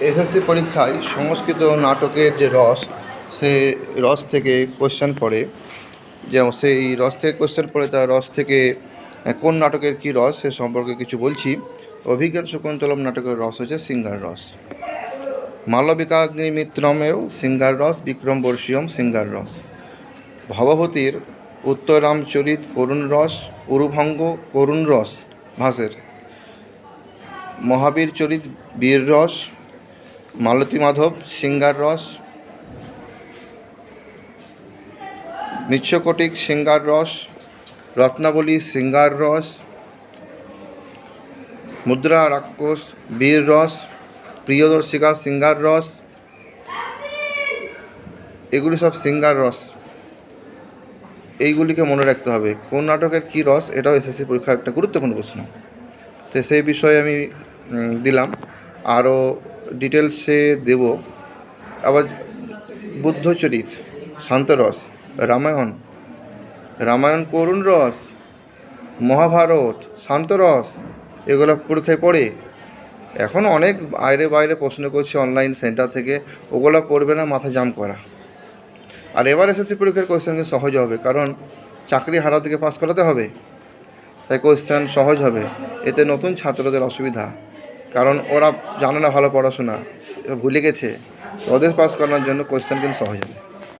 SSC পরীক্ষায় সংস্কৃত নাটকের যে রস, সে রস থেকে কোশ্চেন পড়ে। যেমন সেই রস থেকে কোশ্চেন পড়ে, তার রস থেকে কোন নাটকের কী রস সে সম্পর্কে কিছু বলছি। অভিজ্ঞান শকুন্তলম নাটকের রস হচ্ছে সিঙ্গার রস। মালবিকাগ্নিমিত্রমেও সিঙ্গার রস, বিক্রম বর্ষীয়ম সিঙ্গার রস। ভবভূতির উত্তরামচরিত করুণ রস, উরুভঙ্গ করুণ রস ভাসের। মহাবীর চরিত বীর রস, মালতী মাধব সিঙ্গার রস। মৃচ্ছকটিক সিঙ্গার রস, রত্নাবলী সিঙ্গার রস, মুদ্রা রাক্ষস বীর রস, প্রিয়দর্শিকা সিঙ্গার রস। এগুলি সব সিঙ্গার রস। এইগুলিকে মনে রাখতে হবে। কোন নাটকের কী রস, এটাও এসএসসি পরীক্ষার একটা গুরুত্বপূর্ণ প্রশ্ন। তো সেই বিষয়ে আমি দিলাম, আরও ডিটেলসে দেব। আবার বুদ্ধচরিত শান্তরস, রামায়ণ করুণ রস, মহাভারত শান্তরস, এগুলো পরীক্ষায় পড়ে। এখন অনেক বাইরে প্রশ্ন করছে অনলাইন সেন্টার থেকে, ওগুলো পড়বে না, মাথা জাম করা। আর এবার এসএসসি পরীক্ষার কোয়েশ্চেন সহজ হবে, কারণ চাকরি হারা থেকে পাস করাতে হবে, তাই কোয়েশ্চেন সহজ হবে। এতে নতুন ছাত্রদের অসুবিধা, কারণ ওরা জানে না ভালো পড়াশোনা, ভুলে গেছে। ওদের পাস করানোর জন্য কোয়েশ্চেন কিন্তু সহজ হবে।